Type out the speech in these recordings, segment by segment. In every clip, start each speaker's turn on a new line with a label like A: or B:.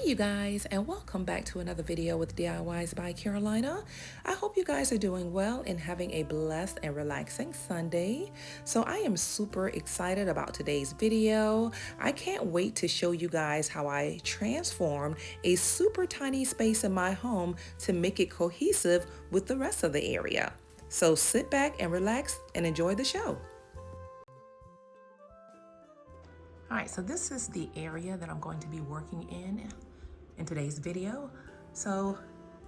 A: You guys, and welcome back to another video with DIYs by Carolina. I hope you guys are doing well and having a blessed and relaxing Sunday. So I am super excited about today's video. I can't wait to show you guys how I transformed a super tiny space in my home to make it cohesive with the rest of the area. So sit back and relax and enjoy the show. All right, so this is the area that I'm going to be working in today's video. So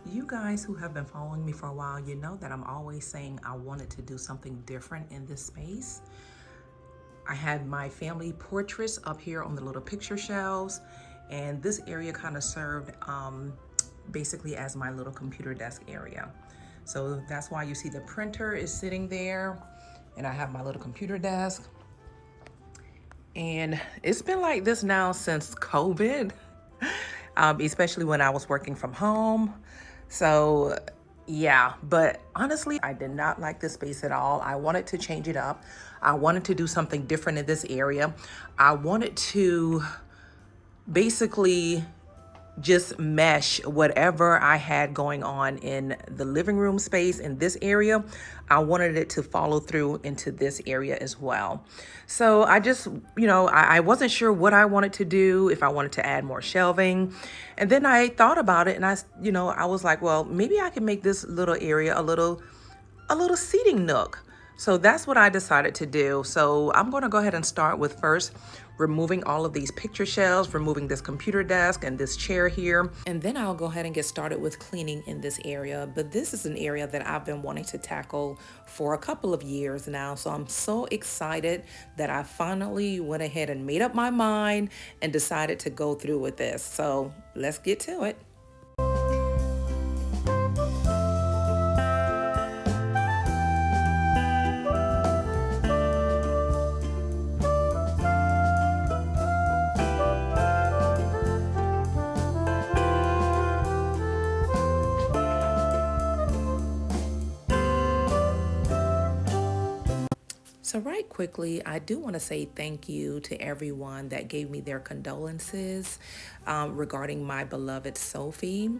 A: you guys who have been following me for a while, you know that I'm always saying I wanted to do something different in this space. I had my family portraits up here on the little picture shelves, and this area kind of served basically as my little computer desk area. So that's why you see the printer is sitting there, and I have my little computer desk. And it's been like this now since COVID, especially when I was working from home. So yeah, but honestly, I did not like this space at all. I wanted to change it up. I wanted to do something different in this area. I wanted to basically just mesh whatever I had going on in the living room space in this area. I wanted it to follow through into this area as well. So I just, I wasn't sure what I wanted to do, if I wanted to add more shelving. And then I thought about it and I was like, well, maybe I can make this little area a little seating nook. So that's what I decided to do. So I'm going to go ahead and start with first removing all of these picture shelves, removing this computer desk and this chair here. And then I'll go ahead and get started with cleaning in this area. But this is an area that I've been wanting to tackle for a couple of years now. So I'm so excited that I finally went ahead and made up my mind and decided to go through with this. So let's get to it. So right quickly, I do want to say thank you to everyone that gave me their condolences regarding my beloved Sophie.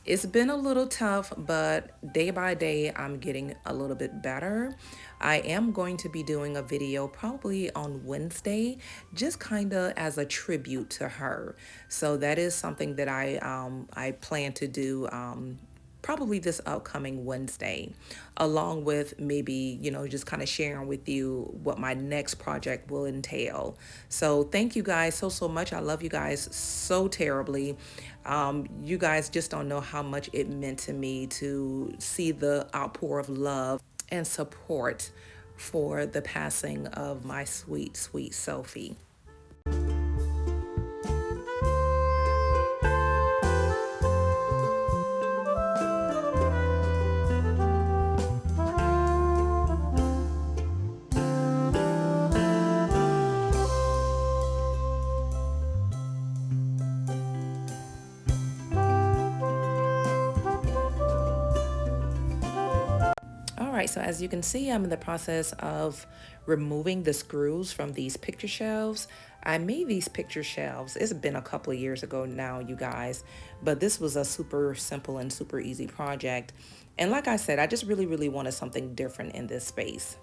A: It's been a little tough, but day by day, I'm getting a little bit better. I am going to be doing a video probably on Wednesday, just kind of as a tribute to her. So that is something that I plan to do probably this upcoming Wednesday, along with maybe, just kind of sharing with you what my next project will entail. So thank you guys so much. I love you guys so terribly. You guys just don't know how much it meant to me to see the outpour of love and support for the passing of my sweet Sophie. Alright, so as you can see, I'm in the process of removing the screws from these picture shelves. I made these picture shelves. It's been a couple of years ago now, you guys, but this was a super simple and super easy project. And like I said, I just really wanted something different in this space.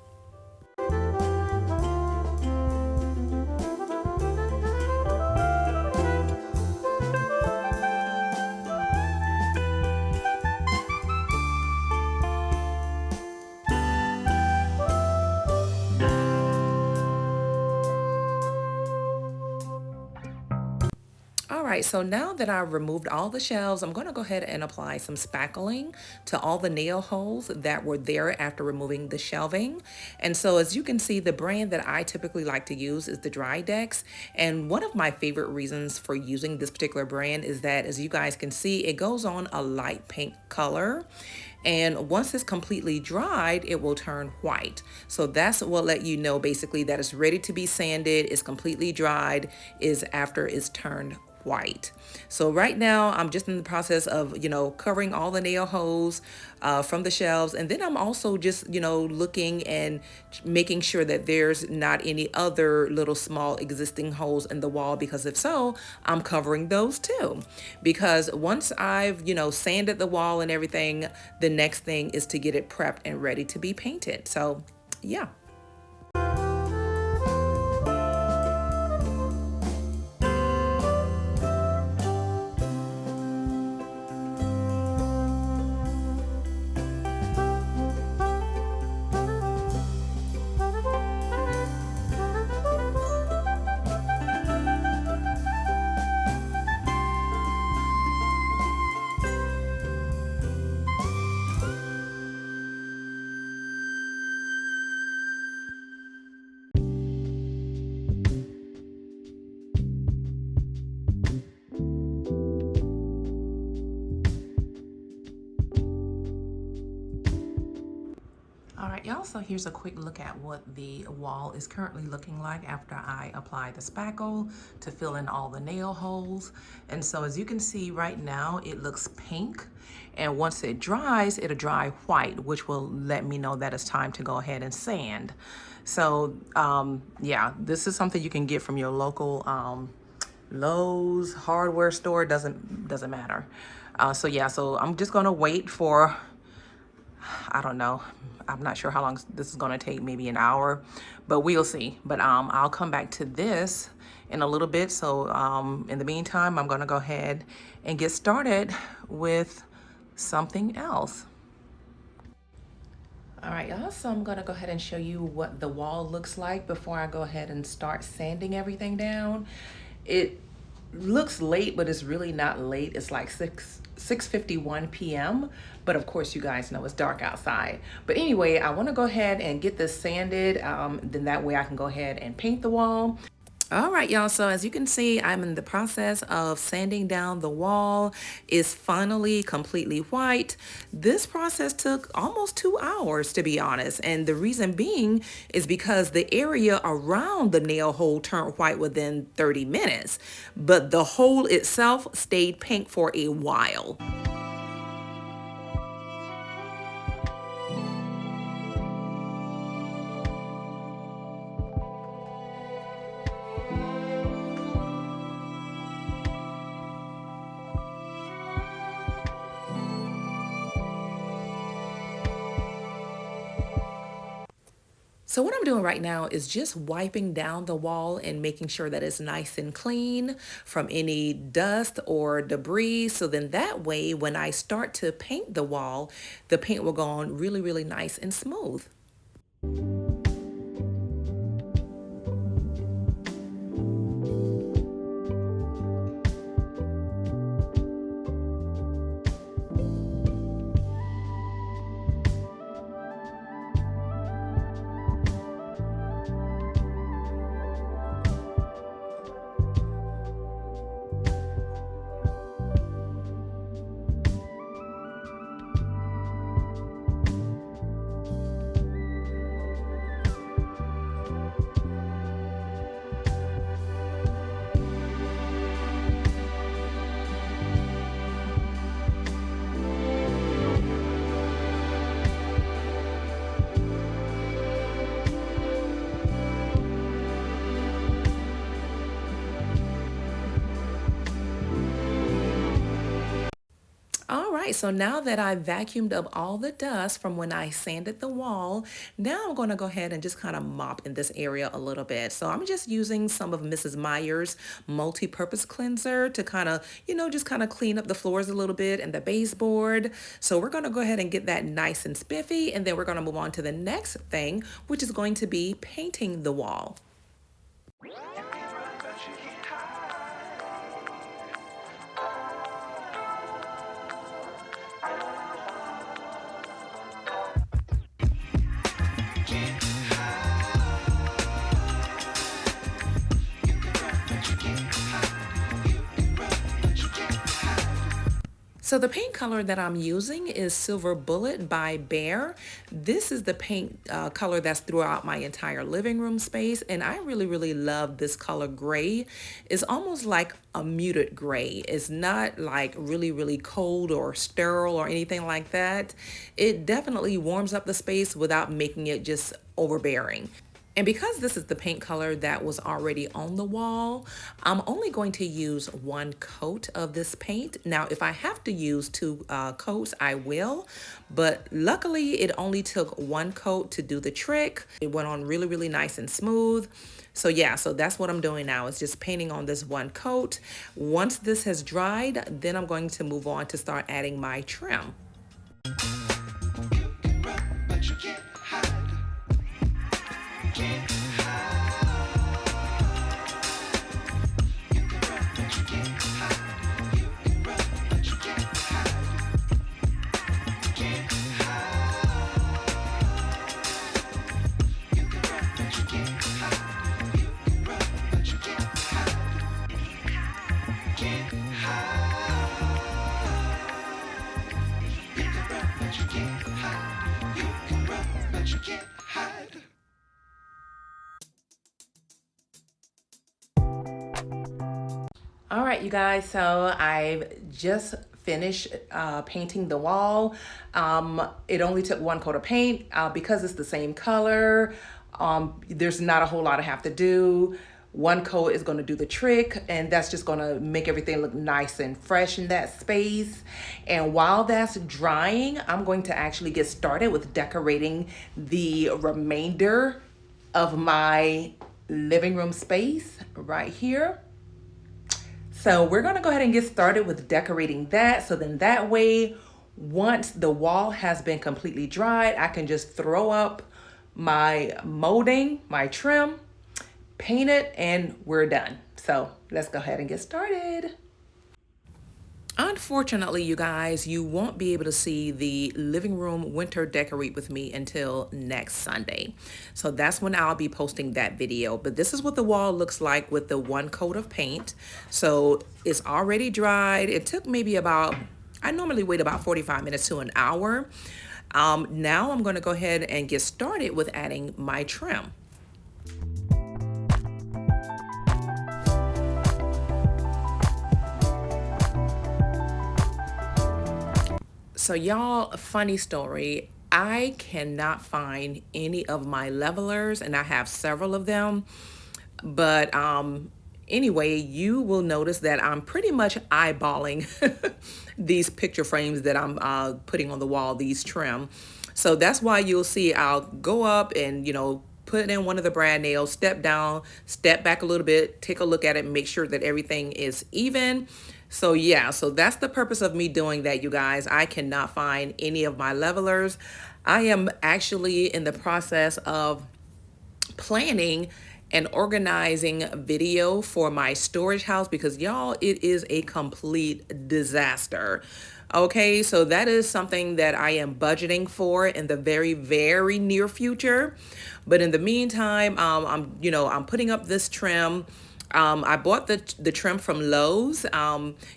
A: Alright, so now that I've removed all the shelves, I'm going to go ahead and apply some spackling to all the nail holes that were there after removing the shelving. And so as you can see, the brand that I typically like to use is the Dry Decks. And one of my favorite reasons for using this particular brand is that, as you guys can see, it goes on a light pink color. And once it's completely dried, it will turn white. So that's what will let you know basically that it's ready to be sanded, it's completely dried, is after it's turned white. So right now I'm just in the process of, covering all the nail holes from the shelves. And then I'm also just, looking and making sure that there's not any other little small existing holes in the wall, because if so, I'm covering those too. Because once I've, sanded the wall and everything, the next thing is to get it prepped and ready to be painted. So yeah. All right, y'all, so here's a quick look at what the wall is currently looking like after I apply the spackle to fill in all the nail holes. And so as you can see right now, it looks pink. And once it dries, it'll dry white, which will let me know that it's time to go ahead and sand. So yeah, this is something you can get from your local Lowe's hardware store, doesn't matter. So yeah, so I'm just gonna wait for, I don't know, I'm not sure how long this is gonna take, maybe an hour, but we'll see. But I'll come back to this in a little bit. So in the meantime, I'm gonna go ahead and get started with something else. All right, y'all, so I'm gonna go ahead and show you what the wall looks like before I go ahead and start sanding everything down. It looks late, but it's really not late. It's like 6:51 p.m. But of course, you guys know it's dark outside. But anyway, I want to go ahead and get this sanded. Then that way I can go ahead and paint the wall. All right, y'all, so as you can see, I'm in the process of sanding down the wall. It's finally completely white. This process took almost 2 hours, to be honest. And the reason being is because the area around the nail hole turned white within 30 minutes, but the hole itself stayed pink for a while. So what I'm doing right now is just wiping down the wall and making sure that it's nice and clean from any dust or debris. So then that way, when I start to paint the wall, the paint will go on really, really nice and smooth. All right, so now that I vacuumed up all the dust from when I sanded the wall, now I'm going to go ahead and just kind of mop in this area a little bit. So I'm just using some of Mrs. Meyer's multi-purpose cleanser to kind of, just kind of clean up the floors a little bit and the baseboard. So we're going to go ahead and get that nice and spiffy, and then we're going to move on to the next thing, which is going to be painting the wall. So the paint color that I'm using is Silver Bullet by Bear. This is the paint color that's throughout my entire living room space, and I really love this color gray. It's almost like a muted gray. It's not like really cold or sterile or anything like that. It definitely warms up the space without making it just overbearing. And because this is the paint color that was already on the wall, I'm only going to use one coat of this paint. Now, if I have to use two coats, I will. But luckily, it only took one coat to do the trick. It went on really nice and smooth. So yeah, so that's what I'm doing now, is just painting on this one coat. Once this has dried, then I'm going to move on to start adding my trim. All right, you guys, so I've just finished painting the wall. It only took one coat of paint because it's the same color. There's not a whole lot I have to do. One coat is going to do the trick, and that's just going to make everything look nice and fresh in that space. And while that's drying, I'm going to actually get started with decorating the remainder of my living room space right here. So we're gonna go ahead and get started with decorating that. So then that way, once the wall has been completely dried, I can just throw up my molding, my trim, paint it, and we're done. So let's go ahead and get started. Unfortunately, you guys, you won't be able to see the living room winter decorate with me until next Sunday. So that's when I'll be posting that video. But this is what the wall looks like with the one coat of paint. So it's already dried. It took maybe about, I normally wait about 45 minutes to an hour. Now I'm going to go ahead and get started with adding my trim. So y'all, funny story, I cannot find any of my levelers, and I have several of them. But anyway, you will notice that I'm pretty much eyeballing these picture frames that I'm putting on the wall, these trim. So that's why you'll see I'll go up and, put in one of the brad nails, step down, step back a little bit, take a look at it, make sure that everything is even. So yeah, so that's the purpose of me doing that, you guys. I cannot find any of my levelers. I am actually in the process of planning and organizing video for my storage house because y'all, it is a complete disaster. Okay, so that is something that I am budgeting for in the very near future. But in the meantime, I'm putting up this trim. I bought the trim from Lowe's.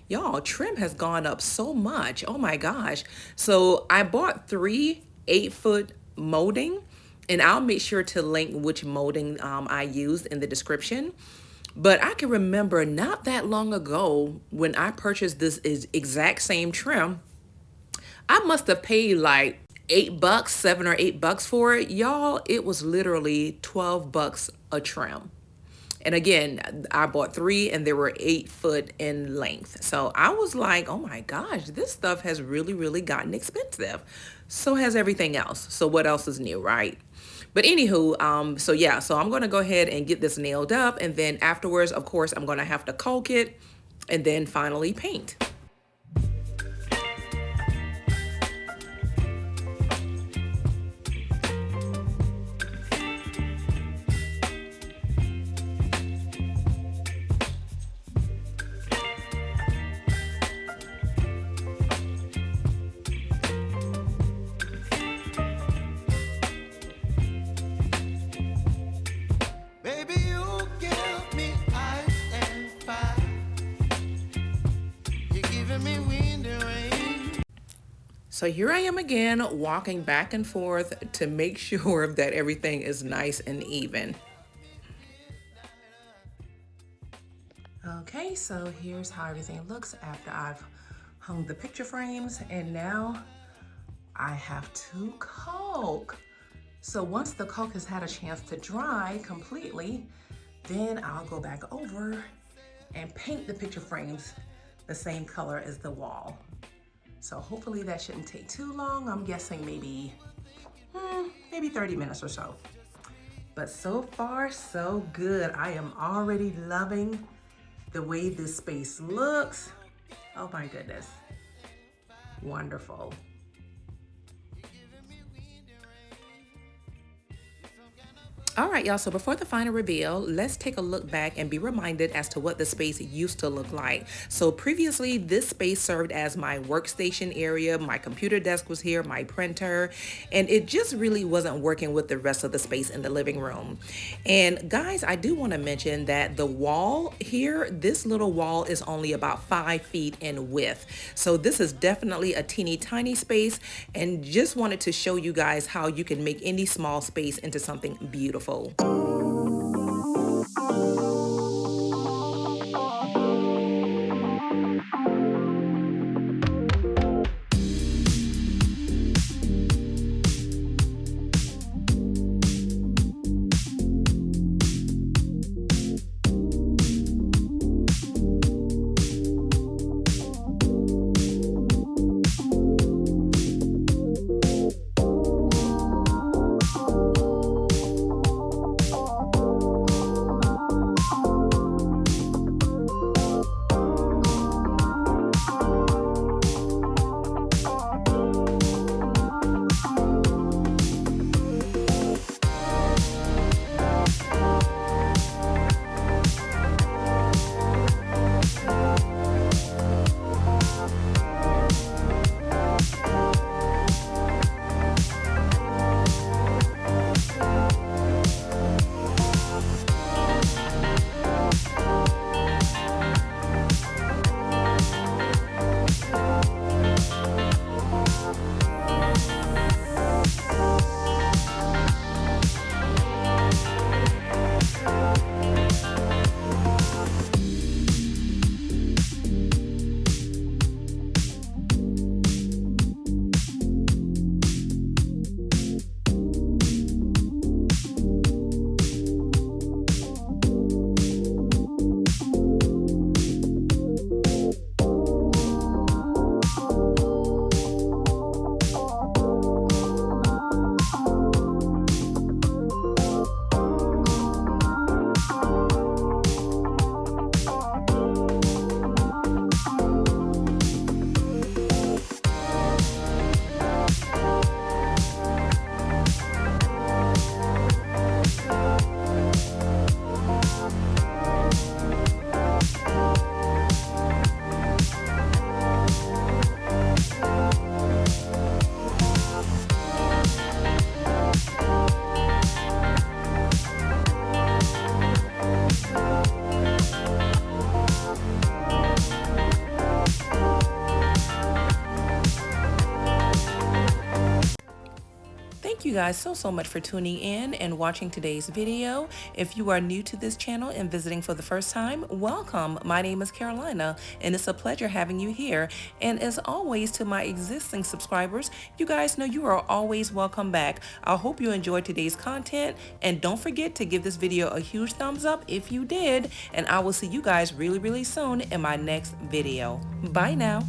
A: Y'all, trim has gone up so much. Oh my gosh. So I bought 3 8-foot molding, and I'll make sure to link which molding I used in the description. But I can remember not that long ago when I purchased this exact same trim, I must have paid like $8, $7 or $8 for it. Y'all, it was literally $12 a trim. And again, I bought 3 and they were 8 foot in length. So I was like, oh my gosh, this stuff has really gotten expensive. So has everything else. So what else is new, right? But anywho, so yeah, so I'm going to go ahead and get this nailed up. And then afterwards, of course, I'm going to have to caulk it and then finally paint. So here I am again, walking back and forth to make sure that everything is nice and even. Okay, so here's how everything looks after I've hung the picture frames, and now I have to caulk. So once the caulk has had a chance to dry completely, then I'll go back over and paint the picture frames the same color as the wall. So hopefully that shouldn't take too long. I'm guessing maybe 30 minutes or so. But so far, so good. I am already loving the way this space looks. Oh my goodness. Wonderful. All right, y'all, so before the final reveal, let's take a look back and be reminded as to what the space used to look like. So previously, this space served as my workstation area. My computer desk was here, my printer, and it just really wasn't working with the rest of the space in the living room. And guys, I do want to mention that the wall here, this little wall is only about 5 feet in width. So this is definitely a teeny tiny space, and just wanted to show you guys how you can make any small space into something beautiful. Thank you guys so much for tuning in and watching today's video. If you are new to this channel and visiting for the first time, welcome. My name is Carolina, and it's a pleasure having you here. And as always, to my existing subscribers, you guys know you are always welcome back. I hope you enjoyed today's content, and don't forget to give this video a huge thumbs up if you did, and I will see you guys really soon in my next video. Bye now.